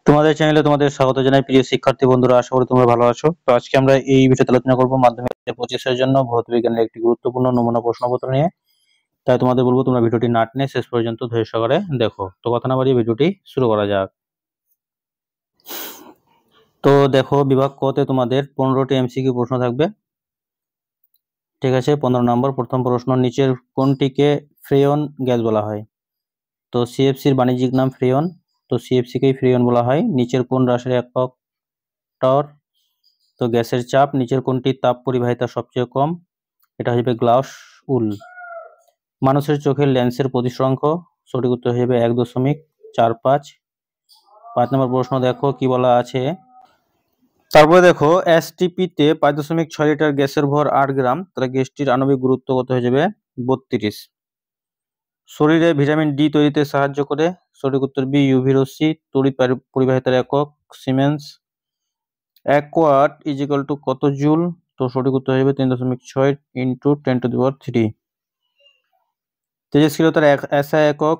তোমাদের চ্যানেলে তোমাদের স্বাগত জানাই প্রিয় শিক্ষার্থী বন্ধুরা। আশা করি তোমরা ভালো আছো। তো আজকে আমরা এই ভিডিওতে আলোচনা করব মাধ্যমিক 25 এর জন্য ভৌত বিজ্ঞানের একটি গুরুত্বপূর্ণ নমুনা প্রশ্নপত্র নিয়ে। তাই তোমাদের বলবো তোমরা ভিডিওটি না টেনে শেষ পর্যন্ত ধৈর্য সহকারে দেখো। তো কথা না বাড়িয়ে ভিডিওটি শুরু করা যাক। তো দেখো, বিভাগ ক তে তোমাদের 15টি এমসিকিউ প্রশ্ন থাকবে। ঠিক আছে, 15 নম্বর প্রথম প্রশ্ন, নিচের কোনটিকে ফ্রেয়ন গ্যাস বলা হয়? তো সিএফসির বাণিজ্যিক নাম ফ্রেয়ন, তো সিএফসি কেই ফ্রেয়ন বলা হয়। নিচের কোন রাশির একক টর? তো গ্যাসের চাপ। নিচের কোনটি তাপ পরিবাহিতা সবচেয়ে কম? এটা হবে গ্লাস উল। মানুষের চোখের লেন্সের প্রতিসংখ্য? সঠিক উত্তর হবে 1.45। 5 নম্বর প্রশ্ন দেখো কি বলা আছে। তারপরে দেখো, এসটিপি তে 5.6 লিটার গ্যাসের ভর 8 গ্রাম, তাহলে গ্যাসটির আণবিক গুরুত্ব কত হয়ে যাবে? 32। শরীরে ভিটামিন ডি তৈরিতে সাহায্য করে? সঠিক উত্তর বি, ইউভি রশ্মি। তড়িৎ পরিবাহিতার একক siemens. 1 watt is equal to কত জুল? তো সঠিক উত্তর হবে 3.6 ইন্টু 10⁻³ তেজস্ক্রিয়তার এসআই একক?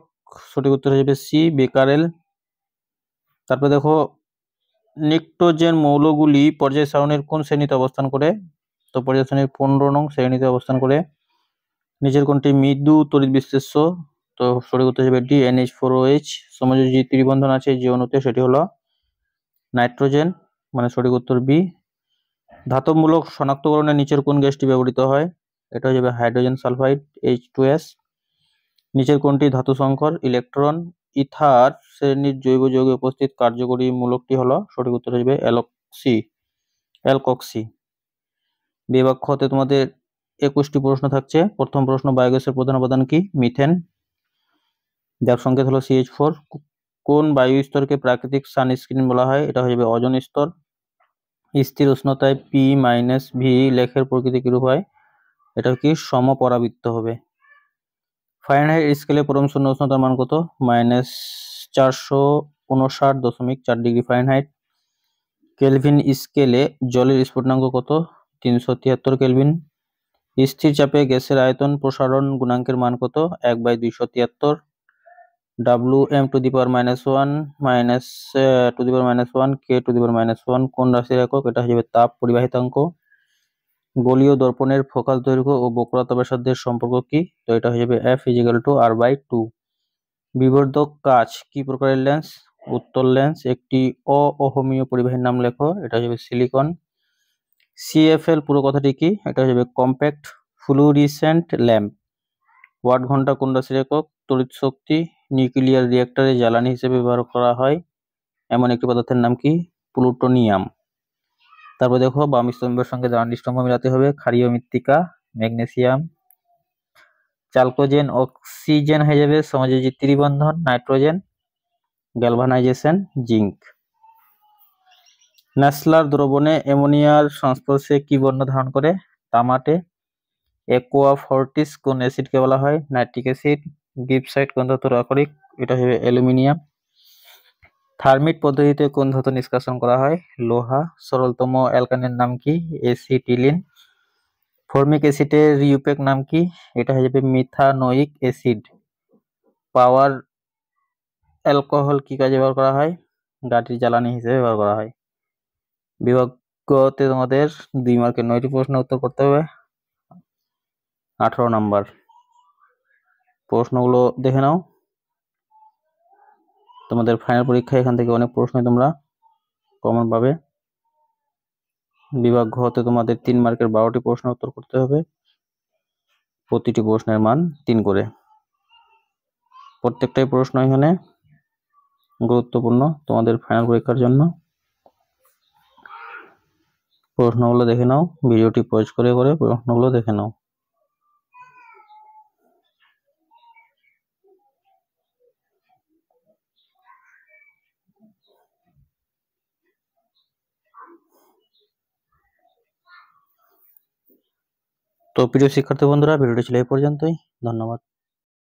সঠিক উত্তর হবে সি, বেকারেল। তারপরে দেখো, নিক্টোজেন মৌলগুলি পর্যায় সারণীর কোন শ্রেণীতে অবস্থান করে? তো পর্যায় সারণীর 15 নং শ্রেণীতে অবস্থান করে। নিচের কোনটি মৃদু তড়িৎ বিশ্লেষ্য? তো সঠিক উত্তর হবে ডি, NH4OH। সমযোজী ত্রিবন্ধন আছে যে অণুতে, সেটি হলো নাইট্রোজেন, মানে সঠিক উত্তর বি। ধাতবমূলক শনাক্তকরণে নিচের কোন গ্যাসটি ব্যবহৃত হয়? এটা হয়ে যাবে হাইড্রোজেন সালফাইড, H2S। নিচের কোনটি ধাতু সংকর? ইলেকট্রন। ইথার শ্রেণীর জৈব যৌগে উপস্থিত কার্যকরী মূলকটি হলো? সঠিক উত্তর হবে অ্যালকক্সি। বিভাগ খ তে তোমাদের 21টি প্রশ্ন থাকছে। প্রথম প্রশ্ন, বায়োগ্যাসের প্রধান উপাদান কি? মিথেন, যার সংকেত হলো CH4। কোন বায়ু স্তরকে প্রাকৃতিক সানস্ক্রিন বলা হয়? এটা হয়ে যাবে ওজোন স্তর। স্থির উষ্ণতায় P-V লেখের প্রকৃতি কিরূপ হয়? এটা কি সমপরাবৃত্ত হবে। ফারেনহাইট স্কেলে পরম শূন্য উষ্ণতার মান কত? -459.4 ডিগ্রি ফারেনহাইট। কেলভিন স্কেলে জলের স্ফুটনাঙ্ক কত? 373 কেলভিন। স্থির চাপে গ্যাসের আয়তন প্রসারণ গুণাঙ্কের মান কত? 1/273। Wm⁻1 K⁻1 কোন রাশির একক? এটা হয়ে যাবে তাপ পরিবাহিতাঙ্ক। গোলীয় দর্পণের ফোকাস দৈর্ঘ্য ও বক্রতা ব্যাসার্ধের সম্পর্ক কি? তো এটা হয়ে যাবে F=R/2। বিবর্ধক কাচ কি প্রকারের লেন্স? উত্তল লেন্স। একটি অ-অহমীয় পরিবাহীর নাম লেখো। এটা হয়ে যাবে সিলিকন। CFL পুরো কথাটি কি? এটা হয়ে যাবে কম্প্যাক্ট ফ্লুরিসেন্ট ল্যাম্প। ওয়াট ঘন্টা কোন রাশির একক? তড়িৎ শক্তি। নিউক্লিয়ার রিঅ্যাক্টরে জ্বালানি হিসেবে ব্যবহার করা হয় এমন একটি পদার্থের নাম কি? প্লুটোনিয়াম। তারপর দেখো, বাম স্তম্ভের সঙ্গে ডান স্তম্ভ মিলাতে হবে। ক্ষারীয় মৃত্তিকা, ম্যাগনেসিয়াম। চালকোজেন অক্সিজেন হয়ে যাবে সমযোজী ত্রিবন্ধন, নাইট্রোজেন। Galvanization, zinc. ন্যাসলার দ্রবণে অ্যামোনিয়ার সংস্পর্শে কি বর্ণ ধারণ করে? তামাটে। অ্যাকোয়া ফর্টিস কোন অ্যাসিডকে বলা হয়? Nitric acid. গিবসাইট কোন ধাতুর আকরিক? এটা হবে অ্যালুমিনিয়াম। থার্মিট পদ্ধতিতে কোন ধাতু নিষ্কাশন করা হয়? লোহা। সরলতম অ্যালকানের নাম কি? এসিটিলিন। ফর্মিক অ্যাসিডের রিউপেক নাম কি? এটা হয়ে যাবে মিথানোইক অ্যাসিড। পাওয়ার অ্যালকোহল কি কাজে ব্যবহার করা হয়? গাড়ির জ্বালানি হিসেবে ব্যবহার করা হয়। বিভাগ গ তে তোমাদের 2 মার্কের 9টি প্রশ্ন উত্তর করতে হবে। 18 নাম্বার প্রশ্নগুলো দেখে নাও। তোমাদের ফাইনাল পরীক্ষা এখান থেকে অনেক প্রশ্নই তোমরা কমন পাবে। বিভাগ ঘ তে তোমাদের 3 মার্কের 12টি প্রশ্ন উত্তর করতে হবে। প্রতিটি প্রশ্নের মান 3 করে। প্রত্যেকটাই প্রশ্ন এখানে গুরুত্বপূর্ণ তোমাদের ফাইনাল পরীক্ষার জন্য। প্রশ্নগুলো দেখে নাও, ভিডিওটি পজ করে করে প্রশ্নগুলো দেখে নাও। তো প্রিয় শিক্ষার্থী বন্ধুরা, ভিডিওটি ছিল এই পর্যন্তই। ধন্যবাদ।